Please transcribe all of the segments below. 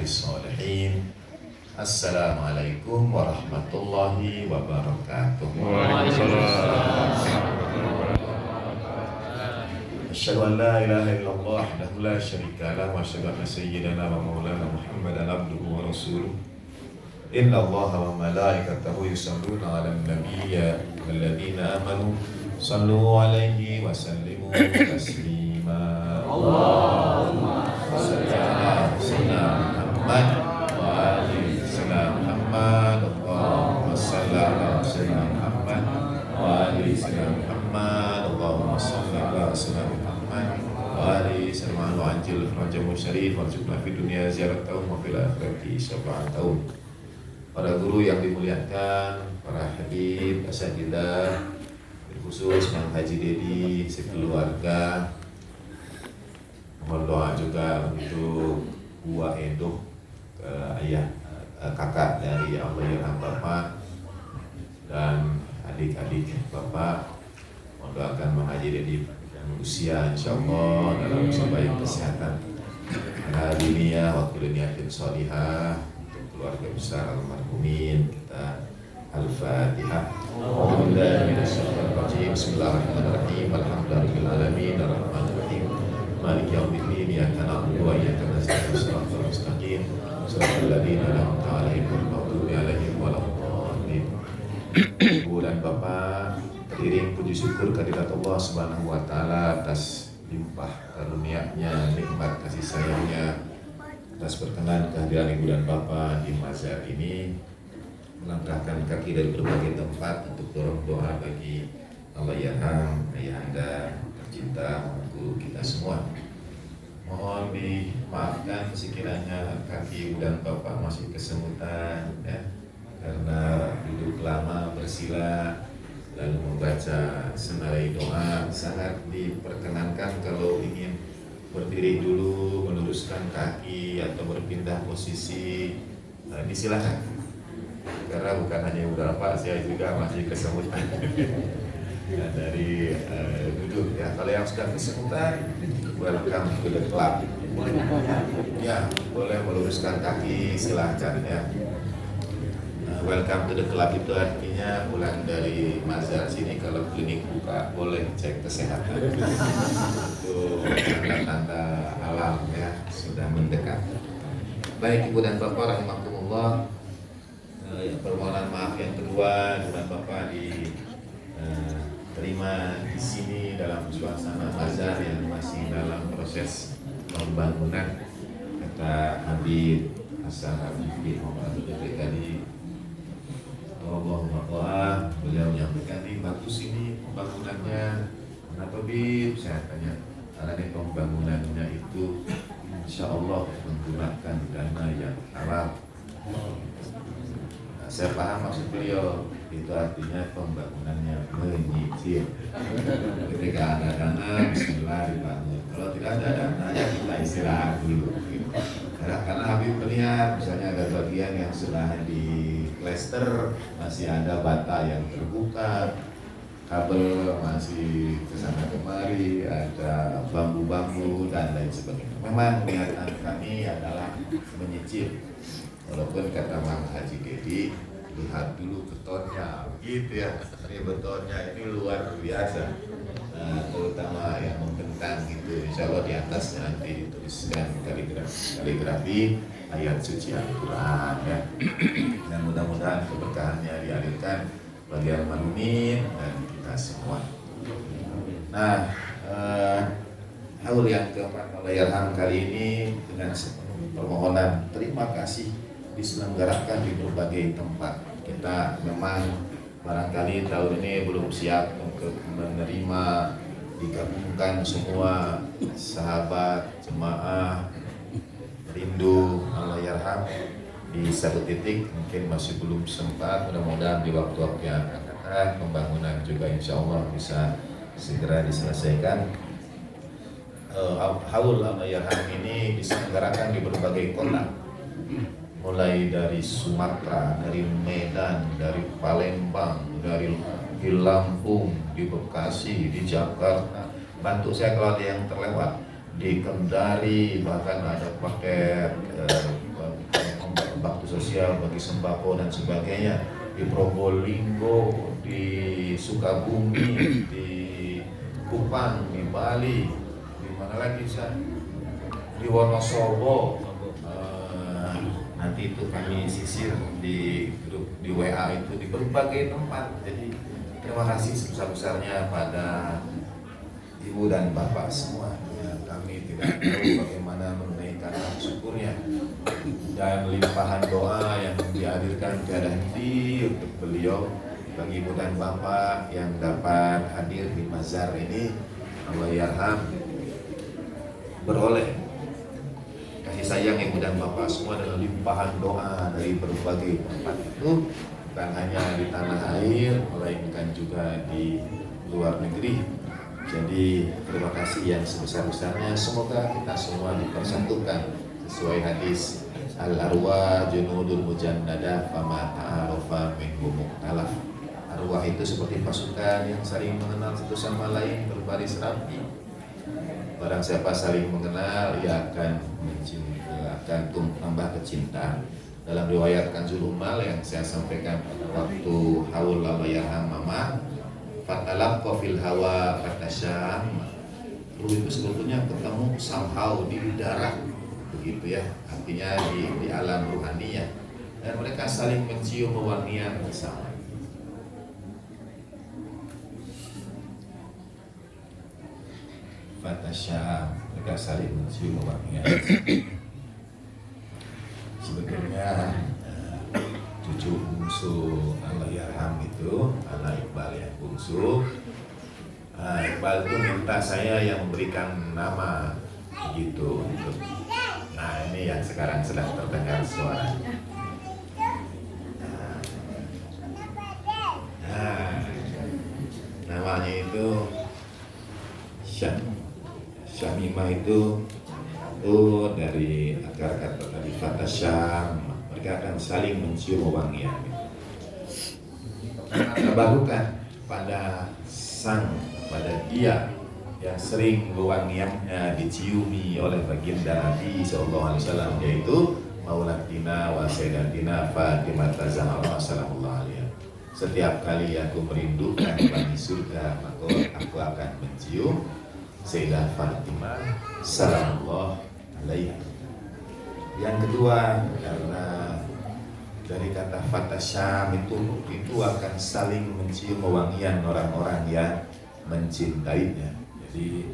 ibadis sholihin. Assalamualaikum warahmatullahi wabarakatuh. Asyhadu an la ilaha illallah wahdahu la syarika lahu wa asyhadu anna sayyidana wa maulana Muhammadan abduhu wa rasuluh. Inna Allaha wa malaikatahu yusalluna 'alan nabiyyi walladzina amanu sallu 'alaihi wa sallimu taslima. Allahumma shalli 'ala sayyidina Muhammad wa ali sayyidina Muhammad. Allahumma shalli 'ala sayyidina Muhammad wa ali sayyidina Muhammad. Allahumma shalli 'ala sayyidina Muhammad wa ali sayyidina Muhammad wa ajil farajahu syarif warzuqna fid dunya ziyaratahu wa fil akhirati syafa'atahu. Para guru yang dimuliakan, para habib, asatidzah, khusus Mang Haji Dedi sekeluarga. Mohon doa juga untuk Buah Edo, ayah kakak dari Allahyarham Bapak dan adik-adik Bapak. Mohon doakan Mang Haji Dedi dan usia insyaallah dalam sebaik kesehatan. Ala dunia wa kulli niyatin sholihah. Keluarga besar almarhumin kita Al-Fatihah. Bismillahirrahmanirrahim. Alhamdulillahirabbil alamin arrahmanir rahim maliki yaumiddin iyyaka na'budu wa iyyaka nasta'in shiratal mustaqim shiratal ladzina an'amta 'alaihim ghairil maghdubi 'alaihim waladdallin. Ibu dan Bapak, teriring puji syukur kehadirat Allah Subhanahu wa taala atas limpah karunia-Nya, nikmat kasih sayang-Nya, atas berkenan kehadiran Ibu dan Bapak di mazar ini, melangkahkan kaki dari berbagai tempat untuk dorong doa bagi Allahyarham ayahanda tercinta guru kita semua. Mohon dimaafkan sekiranya kaki Ibu dan Bapak masih kesemutan ya, karena duduk lama bersila lalu membaca senarai doa. Sangat diperkenankan kalau ingin berdiri dulu, meluruskan kaki atau berpindah posisi, disilakan. Karena bukan hanya udara Pak, saya juga masih kesemutan dari duduk ya. Kalau yang sudah kesemutan, welcome to the club. Ya, boleh meluruskan kaki, silahkan ya. Welcome to the club itu artinya pulang dari mazar sini kalau klinik buka boleh cek kesehatan. Itu tanda-tanda alam ya sudah mendekat. Baik Ibu dan Bapak rahimakumullah, permohonan maaf yang kedua Ibu dan Bapak diterima di sini dalam suasana mazar yang masih dalam proses pembangunan. Kata Habib Hasan Habib bin Muhammad tadi, Allahumma ta'ala, beliau menyampaikan di bagus ini pembangunannya. Kenapa Bib? Saya tanya, karena ini pembangunannya itu insya Allah menggunakan dana yang halal. Nah, saya paham maksud beliau, itu artinya pembangunannya menyicil. Ketika ada dana, bismillah dibangun. Kalau tidak ada dana, ya kita istirahat dulu. Karena Habib melihat misalnya ada bagian yang sudah di plester, masih ada bata yang terbuka, kabel masih kesana kemari, ada bambu-bambu dan lain sebagainya. Memang niatan kami adalah menyicil. Walaupun kata Mang Haji Dedi, lihat dulu betonnya, gitu ya. Ini betonnya ini luar biasa, terutama yang membentang gitu. Insya Allah di atasnya nanti dituliskan kaligrafi ayat suci Al-Quran ya. Dan mudah-mudahan keberkahannya dialirkan bagi almarhumin dan kita semua. Nah, haul yang keempat Allahyarham kali ini dengan permohonan terima kasih diselenggarakan di berbagai tempat. Kita memang barangkali tahun ini belum siap untuk menerima digabungkan semua sahabat jemaah rindu Allahyarham di satu titik, mungkin masih belum sempat. Mudah-mudahan di waktu-waktu yang akan datang pembangunan juga insya Allah bisa segera diselesaikan. Haul Allahyarham ini diselenggarakan di berbagai kota, mulai dari Sumatera, dari Medan, dari Palembang, dari Lampung, di Bekasi, di Jakarta. Bantu saya kalau ada yang terlewat, di Kendari, bahkan ada paket sosial bagi sembako dan sebagainya di Probolinggo, di Sukabumi, di Kupang, di Bali, di mana lagi Ustaz? Di Wonosobo. Nanti itu kami sisir di grup di WA itu di berbagai tempat. Jadi terima kasih sebesar-besarnya pada ibu dan bapak semua. Ya, kami tidak tahu bagaimana menunaikan syukurnya dan limpahan doa yang dihadirkan tiada henti untuk beliau. Bagi ibu dan bapak yang dapat hadir di mazar ini, Allah yarham, beroleh kasih sayang ibu dan bapak semua dengan limpahan doa dari berbagai tempat itu, bukan hanya di tanah air melainkan juga di luar negeri. Jadi terima kasih yang sebesar-besarnya. Semoga kita semua dipersatukan sesuai hadis al-arwah junudul mujannada fama ta'arofa minhum mukhtalaf. Arwah itu seperti pasukan yang saling mengenal satu sama lain berbaris rapi. Barang siapa saling mengenal, ia akan mencinta, akan tambah kecintaan. Dalam riwayat Kanzul Ummal yang saya sampaikan pada waktu haul Allah yarham mama, fatalaqqa fil hawa fatasyam. Ruh itu sebetulnya ketemu somehow di udara, begitu ya. Artinya di alam ruhaninya, dan mereka saling mencium wewangian bersama. Fatasyam, mereka saling mencium wangian. Sebetulnya cucu bungsu Allah yarham itu anak Iqbal yang bungsu. Iqbal itu minta saya yang memberikan nama begitu. Nah ini yang sekarang sedang terdengar suaranya. Namanya itu Syamimah itu dari akar kata tadi fatasyam, mereka akan saling mencium wangian. Tabarukan pada dia yang sering wangiannya diciumi oleh baginda Nabi sallallahu alaihi wasallam, yaitu Maulatina wa Sayyidatina Fatimah Zahra sallallahu alaihi. Setiap kali aku merindukan bani surga, maka aku akan mencium Sayyidah Fatimah sallallahu alaihi. Yang kedua, karena dari kata fatasyam itu akan saling mencium wewangian orang-orang yang mencintainya. Jadi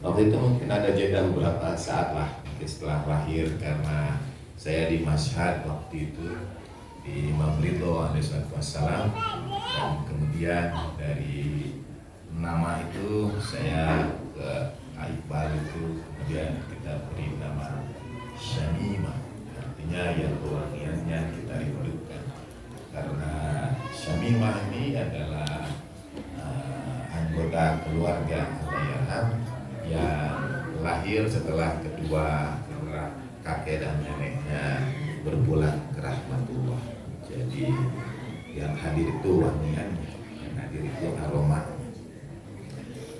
waktu itu mungkin ada jeda beberapa saat lah setelah lahir, karena saya di Mashhad waktu itu di Imam Ridho alaihissalam, dan kemudian dari nama itu saya ke Iqbal itu, kemudian kita beri nama Syamimah, artinya yang wewangiannya kita rindukan. Karena Syamimah ini adalah anggota keluarga Allahyarham yang lahir setelah kedua kakek dan neneknya berpulang ke rahmatullah. Jadi yang hadir itu wangiannya, yang hadir itu aroma.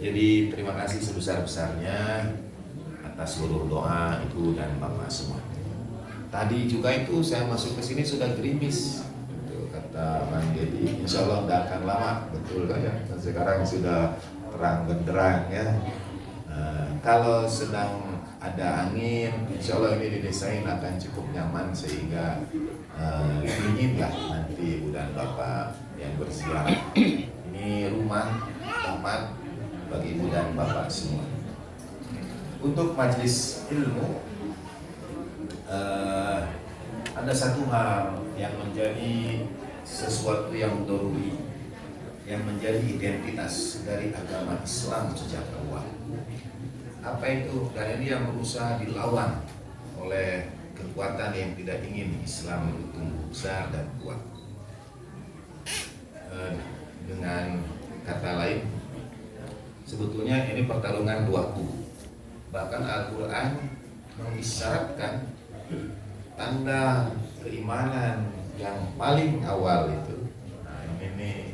Jadi terima kasih sebesar-besarnya atas seluruh doa ibu dan bapak semua. Tadi juga itu saya masuk ke sini sudah gerimis, betul kata Bang Dedi. Insya Allah tidak akan lama, betul kan ya? Dan sekarang sudah terang benderang ya. Kalau sedang ada angin, insya Allah ini di desa ini akan cukup nyaman sehingga dinginlah nanti ibu dan bapak yang berziarah. Ini rumah taman bagi ibu dan bapak semua. Untuk majelis ilmu ada satu hal yang menjadi sesuatu yang doruri, yang menjadi identitas dari agama Islam sejak awal. Apa itu? Dan ini yang berusaha dilawan oleh kekuatan yang tidak ingin Islam itu tumbuh besar dan kuat. Dengan kata lain, sebetulnya ini pertarungan dua kubu. Bahkan Al-Quran mengisyaratkan tanda keimanan yang paling awal itu. Nah ini nih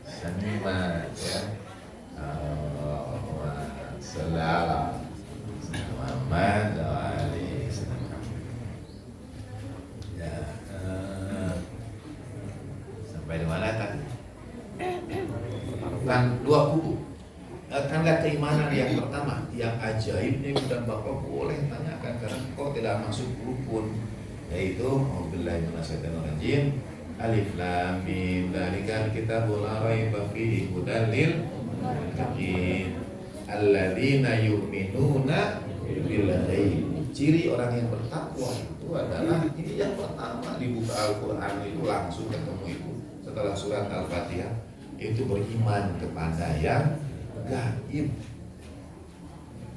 Syamimah ya. Salam Muhammad ya, Sampai di mana tadi? Kan dua kubu. Kan lihat keimanan yang pertama, yang ajaibnya, dan Bapak boleh tanyakan karena kau tidak masuk rukun, yaitu auzubillahi minasyaitonir rajim, alif lam mim dzalikal kitabul la raiba fihi hudal lil muttaqin alladzina yu'minuna bil ghaib. Ciri orang yang bertakwa itu adalah ini yang pertama di buka Al-Qur'an itu langsung ketemu itu setelah surat Al-Fatihah, itu beriman kepada yang gaib.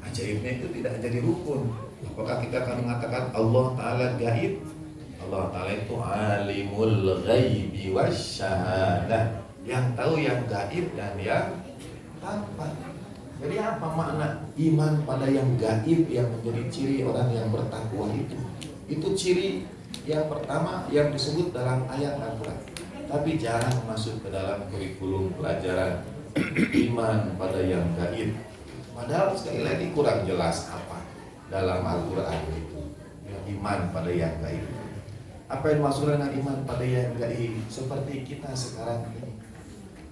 Ajaibnya itu tidak jadi rukun. Apakah kita akan mengatakan Allah Ta'ala gaib? Allah Ta'ala itu alimul ghaibi wasyahadah, yang tahu yang gaib dan yang tampak. Jadi apa makna iman pada yang gaib yang menjadi ciri orang yang bertakwa itu? Itu ciri yang pertama yang disebut dalam ayat Al-Quran, tapi jarang masuk ke dalam kurikulum pelajaran iman pada yang gaib. Padahal sekali lagi kurang jelas apa dalam Al-Quran itu iman pada yang gaib. Apa yang maksud dengan iman pada yang gaib? Seperti kita sekarang ini,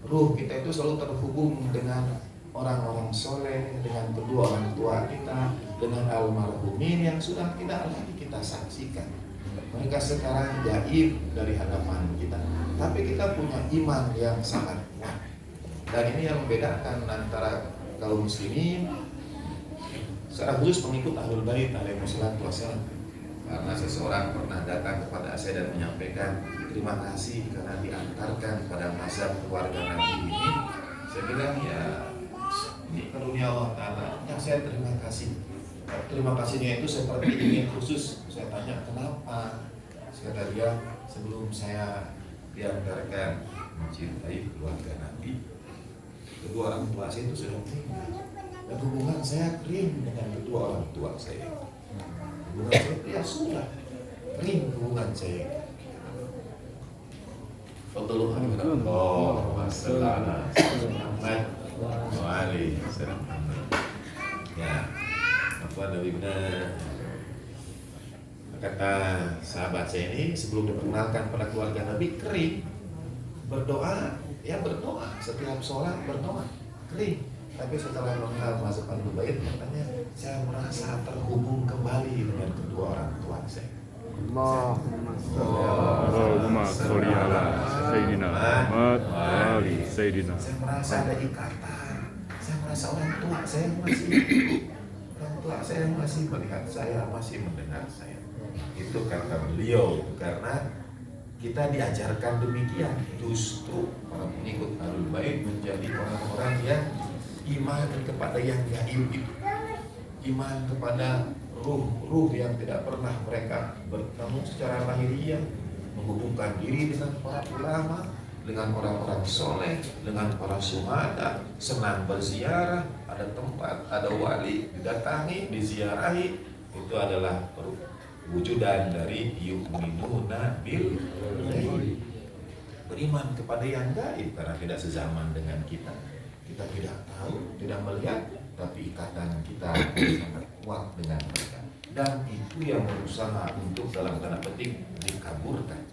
ruh kita itu selalu terhubung dengan orang-orang soleh, dengan kedua orang tua kita, dengan almarhumin yang sudah tidak lagi kita saksikan. Mereka sekarang gaib dari hadapan kita, tapi kita punya iman yang sangat kuat. Dan ini yang membedakan antara kaum muslimin, secara khusus pengikut Ahlul Bait alaihi wassalam. Karena seseorang pernah datang kepada saya dan menyampaikan terima kasih karena diantarkan pada mazhab keluarga Nabi ini. Saya bilang ya, ini karunia Allah Ta'ala, yang saya terima kasih. Terima kasihnya itu seperti ini khusus. Saya tanya kenapa? Kata dia, sebelum saya diantarkan mencintai keluarga Nabi, kedua orang tua saya itu sudah meninggal, dan hubungan saya kering dengan kedua orang tua saya. Hubungan saya ya sudah kering hubungan saya. Allah wassalam Muhammad wa alihi wasallam. Ya, apa Nabi benar? Kata sahabat saya ini sebelum diperkenalkan pada keluarga Nabi kering, berdoa, ya berdoa setiap sholat berdoa kering. Tapi setelah mengenal mazhab Ahlul Bait, katanya saya merasa terhubung kembali dengan kedua orang tua saya. Allahumma sholli ala Sayyidina Muhammad wa ali Sayyidina. Saya merasa ada ikatan. Saya merasa orang tua saya masih melihat saya, masih mendengar saya. Itu kata beliau, karena kita diajarkan demikian. Justru para pengikut Ahlul Bait menjadi orang-orang yang iman kepada yang gaib itu, iman kepada ruh yang tidak pernah mereka bertemu secara lahiriah, menghubungkan diri dengan para ulama, dengan orang-orang soleh, dengan para syuhada, senang berziarah, ada tempat, ada wali didatangi, diziarahi. Itu adalah wujudan dari yu'minuna bil ghaib, beriman kepada yang gaib, karena tidak sezaman dengan kita. Kita tidak tahu, tidak melihat, tapi ikatan kita sangat kuat dengan mereka. Dan itu yang berusaha untuk dalam tanda petik dikaburkan.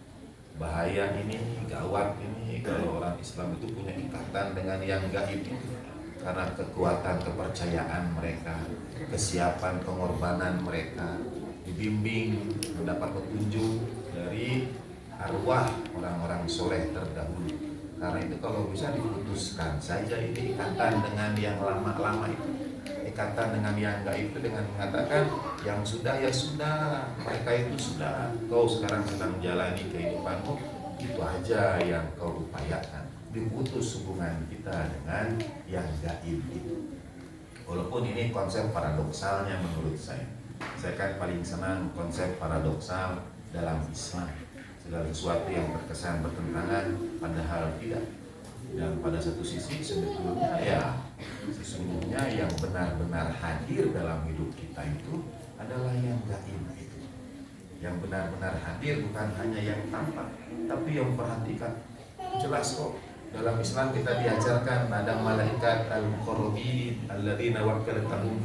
Bahaya ini, gawat ini kalau orang Islam itu punya ikatan dengan yang gaib itu, karena kekuatan kepercayaan mereka, kesiapan pengorbanan mereka, dibimbing mendapat petunjuk dari arwah orang-orang soleh terdahulu. Karena itu kalau bisa diputuskan saja ini ikatan dengan yang lama-lama itu, ikatan dengan yang gaib itu dengan mengatakan yang sudah ya sudah, mereka itu sudah, kau sekarang sedang menjalani kehidupanmu, itu aja yang kau upayakan. Diputus hubungan kita dengan yang gaib itu. Walaupun ini konsep paradoksalnya menurut saya kan paling senang konsep paradoksal dalam Islam. Segala sesuatu yang terkesan bertentangan padahal tidak. Dan pada satu sisi sebetulnya ya sesungguhnya yang benar-benar hadir dalam hidup kita itu adalah yang gaib itu. Yang benar-benar hadir bukan hanya yang tampak, tapi yang perhatikan. Jelas kok dalam Islam kita diajarkan ada malaikat al-muqarrabin alladzina wakkaltahum,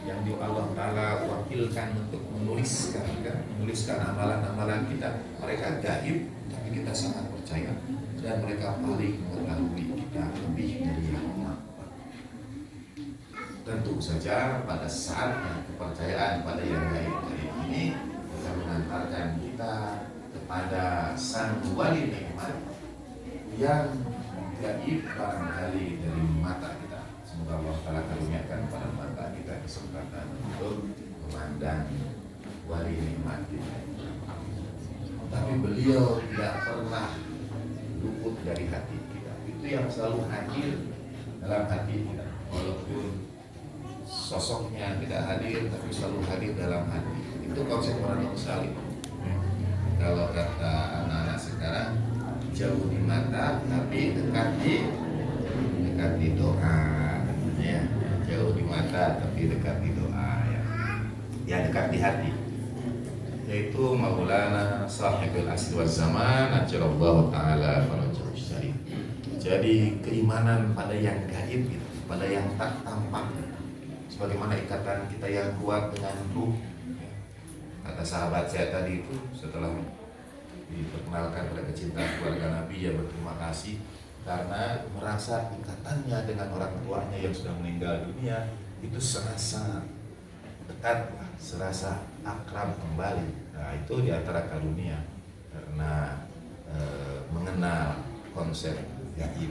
yang di Allah Ta'ala wakilkan untuk menuliskan amalan-amalan kita. Mereka gaib, tapi kita sangat percaya, dan mereka paling mengetahui kita lebih dari yang mampu. Tentu saja pada saatnya kepercayaan pada yang gaib-gaib ini bisa mengantarkan kita kepada sang wali nikmat yang gaib barangkali dari mata kita. Semoga Allah Ta'ala karuniakan pada mata kita kesempatan untuk memandang wali nikmat kita. Tapi beliau tidak pernah luput dari hati kita. Itu yang selalu hadir dalam hati kita. Walaupun sosoknya tidak hadir, tapi selalu hadir dalam hati. Itu konsep Radul Salim. Kalau kata anak-anak sekarang, jauh di mata tapi dekat di doa, ya. Jauh di mata tapi dekat di doa, ya dekat di hati. Yaitu Maulana Sahibul Asri wal Zaman Ajarallahu Ta'ala Farajahu Syarif. Jadi keimanan pada yang gaib itu, pada yang tak tampak, sebagaimana ikatan kita yang kuat dengan ruh. Kata sahabat saya tadi itu setelah diperkenalkan pada kecintaan keluarga Nabi, ya berterima kasih karena merasa ikatannya dengan orang tuanya yang sudah meninggal dunia itu serasa dekat, serasa akrab kembali. Nah itu diantara karunia karena mengenal konsep gaib.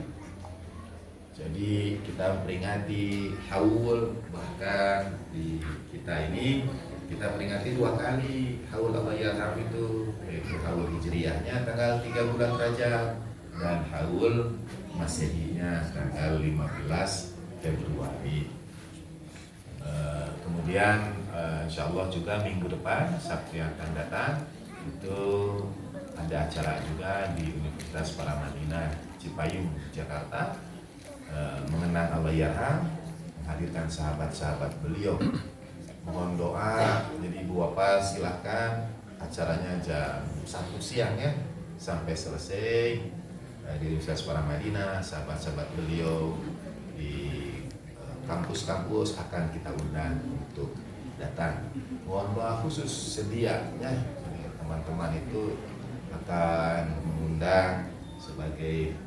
Jadi kita memperingati haul, bahkan di kita ini kita peringati 2 kali haul Allahyarham itu, yaitu haul hijriyahnya tanggal 3 bulan Rajab dan haul Masehinya tanggal 15 Februari. Kemudian insya Allah juga minggu depan Sabtu yang akan datang itu ada acara juga di Universitas Paramadina Cipayung Jakarta, mengenang Allahyarham, menghadirkan sahabat-sahabat beliau. Mohon doa. Jadi Ibu Bapak silahkan, acaranya jam 1 siang ya sampai selesai di Universitas Paramadina. Sahabat-sahabat beliau di kampus-kampus akan kita undang untuk datang. Mohon doa khusus sedia ya. Teman-teman itu akan mengundang sebagai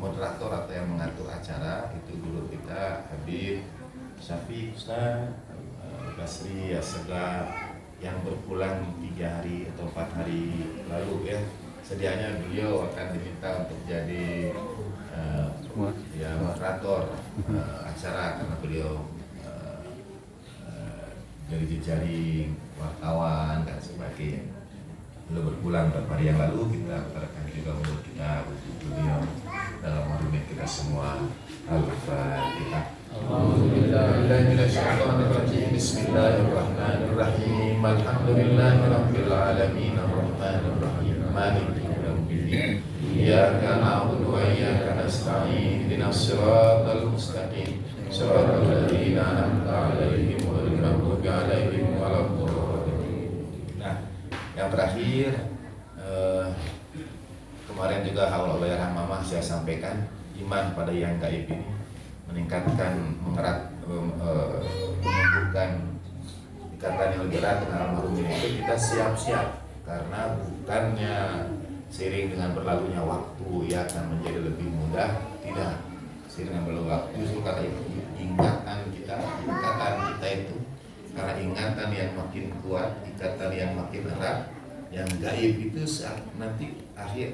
moderator atau yang mengatur acara itu guru kita Habib Syafiq Ustaz Basri Assegar yang berpulang 3 hari atau 4 hari lalu ya. Sedianya beliau akan diminta untuk jadi moderator acara karena beliau dari jejaring wartawan dan sebagainya. Beliau berpulang beberapa hari yang lalu, kita utarakan juga untuk kita untuk beliau dalam hormat kita semua. Al-Fatihah. Bismillahirrahmanirrahim. Alhamdulillahirabbil alamin arrahmanir rahim maliki yaumiddin. Iyyaka na'budu wa iyyaka nasta'in. Ihdinas siratal mustaqim. Shiratal ladzina an'amta 'alaihim ghairil maghdubi 'alaihim waladdallin. Nah, yang terakhir kemarin juga haul Allahyarham Mamah saya sampaikan, iman pada yang gaib ini meningkatkan, menumbuhkan ikatan yang lebih erat dengan almarhum itu. Kita siap-siap karena bukannya seiring dengan berlalunya waktu ia akan menjadi lebih mudah, tidak. Seiring dengan berlalu waktu justru kata ikatan kita itu, karena ingatan yang makin kuat, ikatan yang makin erat, yang gaib itu saat nanti akhir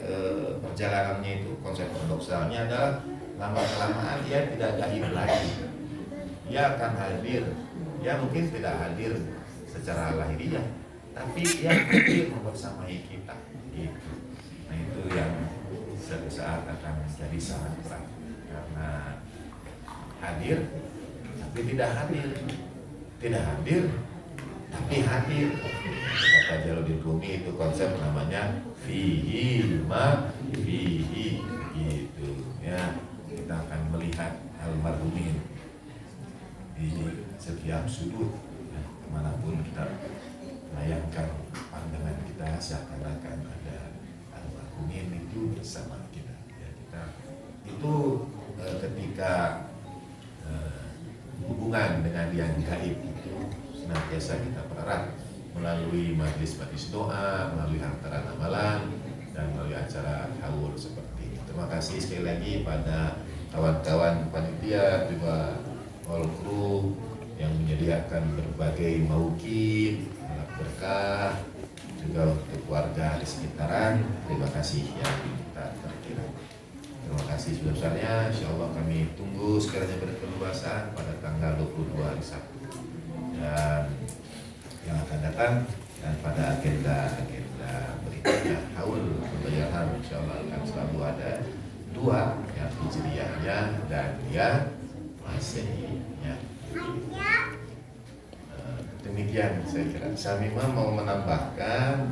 perjalanannya itu, konsep paradoksalnya adalah lama-kelamaan dia tidak gaib lagi. Dia akan hadir, dia mungkin tidak hadir secara lahiriah, tapi dia hadir membersamai kita. Gitu. Nah itu yang suatu saat akan menjadi sangat berat karena hadir tapi tidak hadir, tidak hadir tapi hadir. Kata Jalaluddin Rumi itu konsep namanya fihi ma fihi, gitu ya. Kita akan melihat almarhumin di setiap sudut ya, kemanapun kita layangkan pandangan kita seakan-akan ada almarhumin itu bersama kita ya. Kita itu ketika hubungan dengan yang gaib itu senantiasa kita pererat melalui majlis doa, melalui hantaran amalan, dan betul seperti itu. Terima kasih sekali lagi pada kawan-kawan panitia juga all kru yang menyediakan berbagai mauqif, alat berkah, juga untuk warga di sekitaran. Terima kasih yang kita terkira. Terima kasih sebesar-besarnya. Insyaallah kami tunggu sekiranya berkeluasan pada tanggal 22 hari Sabtu dan yang akan datang, dan pada agenda berikutnya haul pembayaran insyaallah akan selalu ada dua, yang hijriahnya dan yang masihnya. Demikian saya kira. Samima mau menambahkan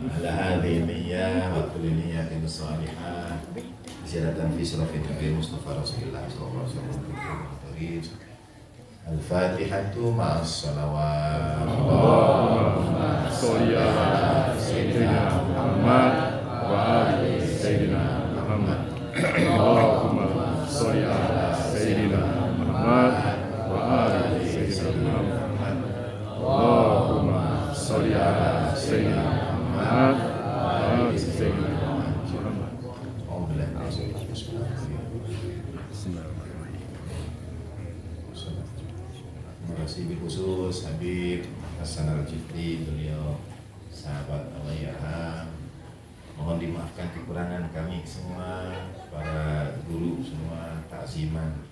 ala hadhihi niyyah wa kulli niyyatin shalihah ziyadatan fi surafin Nabi Mustafa Rasulullah sallallahu alaihi wasallam. Al-Fatihatu ma'as salawat. Allahumma sholli ala sayyidina Muhammad wa ali sayyidina Muhammad. Allahumma sholli ala sayyidina Muhammad wa ali sayyidina Muhammad. Allahumma sholli ala sayyidina Muhammad wa ali sayyidina Muhammad. Terima kasih khusus Habib Hasan Al-Jufri, beliau sahabat Allahyarham. Mohon dimaafkan kekurangan kami semua, para guru semua, takziman